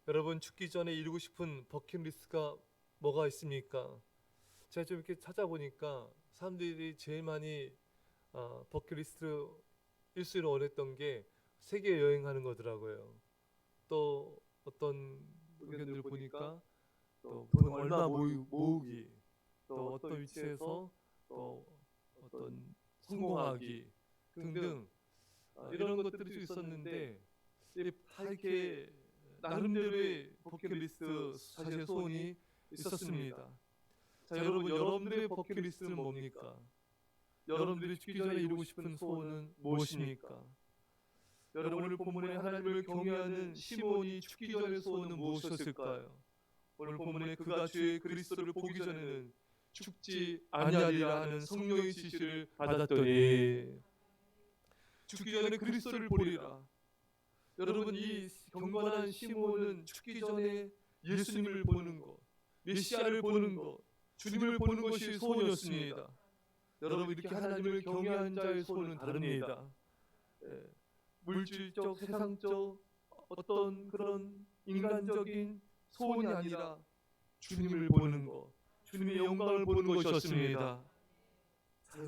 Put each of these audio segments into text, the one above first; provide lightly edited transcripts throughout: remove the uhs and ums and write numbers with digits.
여러분 죽기 전에 이루고 싶은 버킷리스트가 뭐가 있습니까? 제가 좀 이렇게 찾아보니까 사람들이 제일 많이 버킷리스트 1순위로 원했던 게 세계 여행하는 거더라고요. 또 어떤 의견들 보니까 또 돈 얼마 모으기, 또 어떤 위치에서 또 어떤 성공하기 등등 이런 것들이 좀 있었는데 다 이렇게 나름대로의 버킷리스트 사실 소원이 있었습니다. 자, 여러분들의 버킷리스트는 뭡니까? 여러분들이 죽기 전에 이루고 싶은 소원은 무엇입니까? 여러분 오늘 본문에 하나님을 경외하는 시몬이 죽기 전의 소원은 무엇이었을까요? 오늘 본문에 그가 주의 그리스도를 보기 전에는 죽지 아니하리라 하는 성령의 지시를 받았더니 죽기 전에 그리스도를 보리라. 여러분 이 경건한 시몬은 죽기 전에 예수님을 보는 것, 메시아를 보는 것, 주님을 보는 것이 소원이었습니다. 여러분 이렇게 하나님을 경외한 자의 소원은 다릅니다. 물질적, 세상적 어떤 그런 인간적인 소원이 아니라 주님을 보는 것, 주님의 영광을 보는 것이었습니다. 자,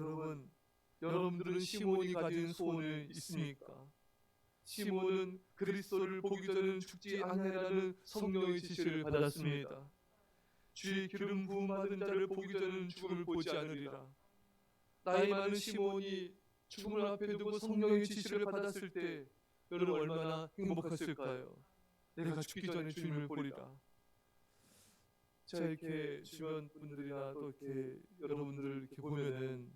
여러분들은 시몬이 가진 소원이 있습니까? 시몬은 그리스도를 보기 전에는 죽지 아니하라는 성령의 지시를 받았습니다. 주의 기름 부음 받은 자를 보기 전에는 죽음을 보지 않으리라. 나이 많은 시몬이 죽음을 앞에 두고 성령의 지시를 받았을 때 여러분 얼마나 행복했을까요? 내가 죽기 전에 주님을 보리라. 자, 이렇게 주변 분들이나 또 이렇게 여러분들을 이렇게 보면은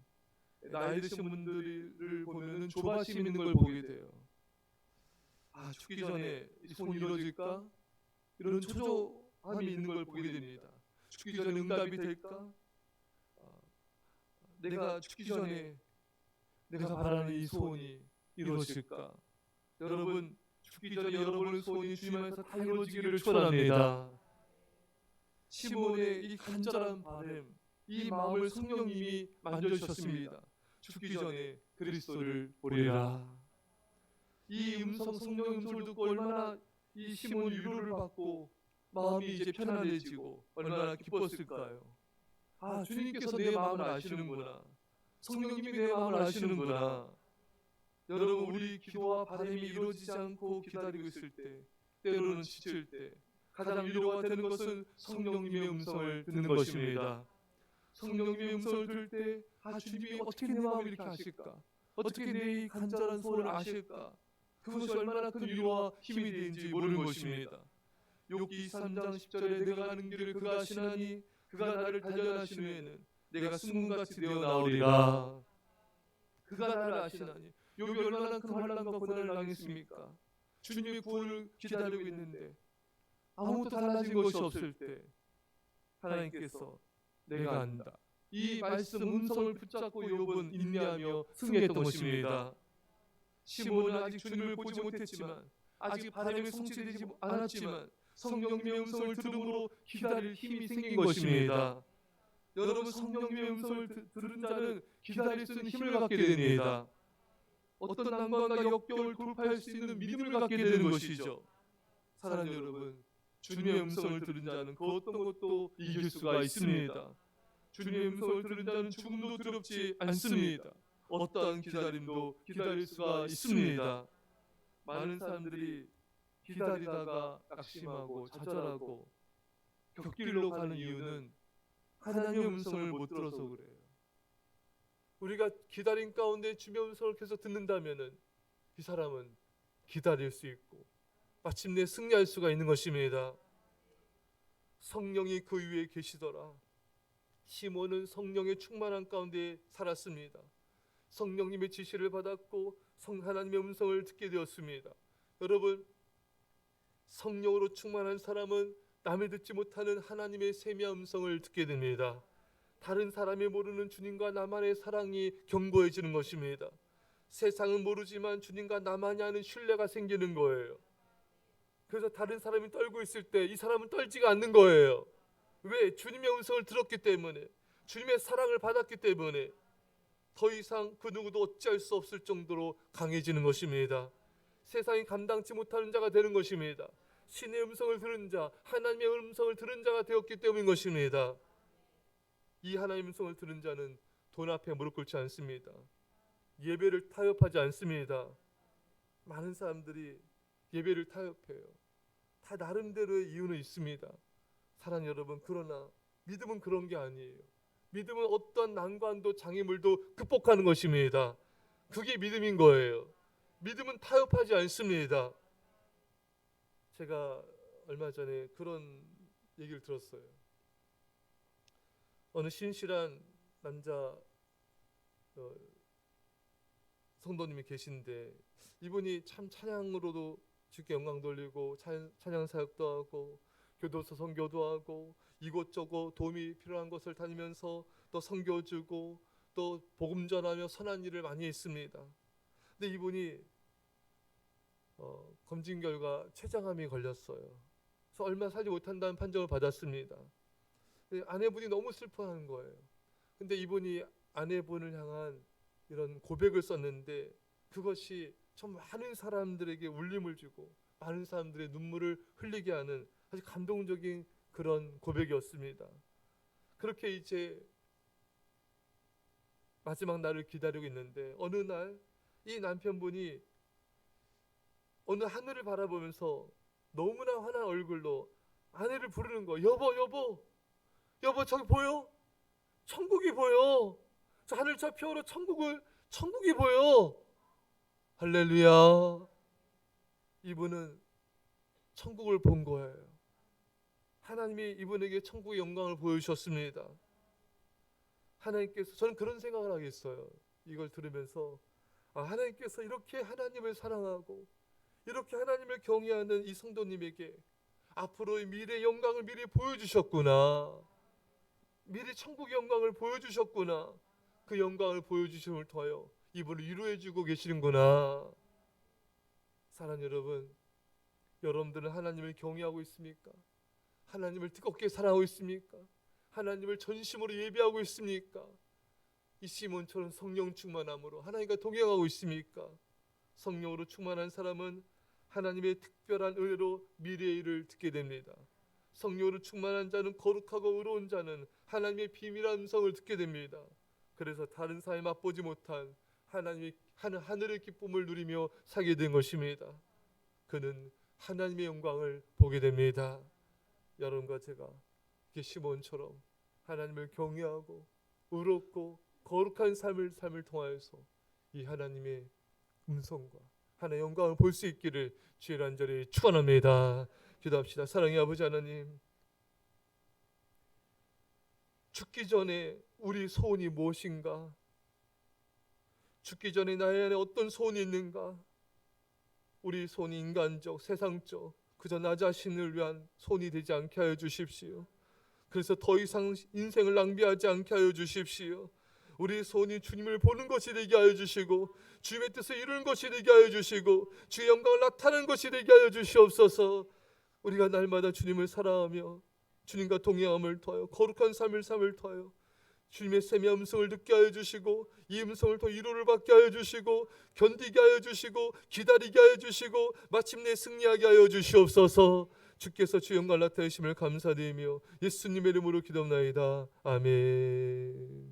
나이 드신 분들을 보면은 조바심 있는 걸 보게 돼요. 죽기 전에 이 소원이 이루어질까? 이런 초조함이 있는 걸 보게 됩니다. 죽기 전에 응답이 될까? 내가 죽기 전에 내가 바라는 이 소원이 이루어질까? 여러분 죽기 전에 여러분의 소원이 주님 안에서 다 이루어지기를 축원합니다. 시몬의 이 간절한 바람, 이 마음을 성령님이 만져주셨습니다. 죽기 전에 그리스도를 보리라. 이 성령의 음성을 듣고 얼마나 이 시몬이 위로를 받고 마음이 이제 편안해지고 얼마나 기뻤을까요? 주님께서 내 마음을 아시는구나. 성령님이 내 마음을 아시는구나. 여러분 우리 기도와 바람이 이루어지지 않고 기다리고 있을 때, 때로는 지칠 때 가장 위로가 되는 것은 성령님의 음성을 듣는 것입니다. 성령님의 음성을 들을 때 주님이 어떻게 내 마음을 이렇게 아실까? 어떻게 내 이 간절한 소원을 아실까? 그것이 얼마나 큰 위로와 힘이 되는지 모르는 것입니다. 욥기 3장 10절에 내가 가는 길을 그가 아시나니 그가 나를 단련하신 후에는 내가 승군같이 되어 나오리라. 그가 나를 아시나니 욥이 얼마나 큰 환난과 고난을 당했습니까? 주님의 구원을 기다리고 있는데 아무것도 달라진 것이 없을 때 하나님께서 내가 안다. 이 말씀 음성을 붙잡고 욥은 인내하며 승리했던 것입니다. 시몬은 아직 주님을 보지 못했지만 아직 바람이 성취되지 않았지만 성령님의 음성을 들음으로 기다릴 힘이 생긴 것입니다. 여러분 성령님의 음성을 들은 자는 기다릴 수 있는 힘을 갖게 됩니다. 어떤 난관과 역경을 돌파할 수 있는 믿음을 갖게 되는 것이죠. 사랑하는 여러분, 주님의 음성을 들은 자는 그 어떤 것도 이길 수가 있습니다. 주님의 음성을 들은 자는 죽음도 두렵지 않습니다. 어떠한 기다림도 기다릴 수가 있습니다. 많은 사람들이 기다리다가 낙심하고 좌절하고 곁길로 가는 이유는 하나님의 음성을 못 들어서 그래요. 우리가 기다림 가운데 주님의 음성을 계속 듣는다면은 이 사람은 기다릴 수 있고 마침내 승리할 수가 있는 것입니다. 성령이 그 위에 계시더라. 시몬은 성령의 충만한 가운데 살았습니다. 성령님의 지시를 받았고 하나님의 음성을 듣게 되었습니다. 여러분 성령으로 충만한 사람은 남이 듣지 못하는 하나님의 세미한 음성을 듣게 됩니다. 다른 사람이 모르는 주님과 나만의 사랑이 견고해지는 것입니다. 세상은 모르지만 주님과 나만이 아는 신뢰가 생기는 거예요. 그래서 다른 사람이 떨고 있을 때 이 사람은 떨지가 않는 거예요. 왜? 주님의 음성을 들었기 때문에, 주님의 사랑을 받았기 때문에 더 이상 그 누구도 어찌할 수 없을 정도로 강해지는 것입니다. 세상이 감당치 못하는 자가 되는 것입니다. 신의 음성을 들은 자, 하나님의 음성을 들은 자가 되었기 때문인 것입니다. 이 하나님의 음성을 들은 자는 돈 앞에 무릎 꿇지 않습니다. 예배를 타협하지 않습니다. 많은 사람들이 예배를 타협해요. 다 나름대로의 이유는 있습니다. 사랑하는 여러분, 그러나 믿음은 그런 게 아니에요. 믿음은 어떤 난관도 장애물도 극복하는 것입니다. 그게 믿음인 거예요. 믿음은 타협하지 않습니다. 제가 얼마 전에 그런 얘기를 들었어요. 어느 신실한 남자 성도님이 계신데, 이분이 참 찬양으로도 주께 영광 돌리고 찬양 사역도 하고 교도소 선교도 하고 이곳저곳 도움이 필요한 곳을 다니면서 또 선교 주고 또 복음 전하며 선한 일을 많이 했습니다. 근데 이분이 검진 결과 췌장암이 걸렸어요. 그래서 얼마 살지 못한다는 판정을 받았습니다. 아내분이 너무 슬퍼하는 거예요. 근데 이분이 아내분을 향한 이런 고백을 썼는데, 그것이 참 많은 사람들에게 울림을 주고 많은 사람들의 눈물을 흘리게 하는 아주 감동적인 그런 고백이었습니다. 그렇게 이제 마지막 날을 기다리고 있는데, 어느 날 이 남편분이 어느 하늘을 바라보면서 너무나 환한 얼굴로 아내를 부르는 거예요. 여보, 여보, 여보, 저기 보여? 천국이 보여. 저 하늘 저 표로 천국이 보여. 할렐루야. 이분은 천국을 본 거예요. 하나님이 이분에게 천국의 영광을 보여주셨습니다. 하나님께서, 저는 그런 생각을 하겠어요. 이걸 들으면서 하나님께서 이렇게 하나님을 사랑하고 이렇게 하나님을 경외하는 이 성도님에게 앞으로의 미래의 영광을 미리 보여주셨구나. 미리 천국의 영광을 보여주셨구나. 그 영광을 보여주심을 통하여 이분을 위로해주고 계시는구나. 사랑하는 여러분, 여러분들은 하나님을 경외하고 있습니까? 하나님을 뜨겁게 사랑하고 있습니까? 하나님을 전심으로 예배하고 있습니까? 이 시몬처럼 성령 충만함으로 하나님과 동행하고 있습니까? 성령으로 충만한 사람은 하나님의 특별한 은혜로 미래의 일을 듣게 됩니다. 성령으로 충만한 자는, 거룩하고 의로운 자는 하나님의 비밀한 음성을 듣게 됩니다. 그래서 다른 사람이 맛보지 못한 하나님의 하늘의 기쁨을 누리며 살게 된 것입니다. 그는 하나님의 영광을 보게 됩니다. 여러분과 제가 시몬처럼 하나님을 경외하고 의롭고 거룩한 삶을 통하여서 이 하나님의 음성과 하나님의 영광을 볼 수 있기를 주의 간절히 축원합니다. 기도합시다. 사랑의 아버지 하나님, 죽기 전에 우리 소원이 무엇인가? 죽기 전에 나의 안에 어떤 소원이 있는가? 우리 소원이 인간적, 세상적, 그저 나 자신을 위한 소원이 되지 않게 하여 주십시오. 그래서 더 이상 인생을 낭비하지 않게 하여 주십시오. 우리 소원이 주님을 보는 것이 되게 하여 주시고 주님의 뜻을 이루는 것이 되게 하여 주시고 주의 영광을 나타내는 것이 되게 하여 주시옵소서. 우리가 날마다 주님을 사랑하며 주님과 동행함을 통하여 거룩한 삶을 통하여 주님의 샘의 음성을 듣게 하여 주시고 이 음성을 통해 위로를 받게 하여 주시고 견디게 하여 주시고 기다리게 하여 주시고 마침내 승리하게 하여 주시옵소서. 주께서 주의 영광을 나타내심을 감사드리며 예수님의 이름으로 기도합나이다. 아멘.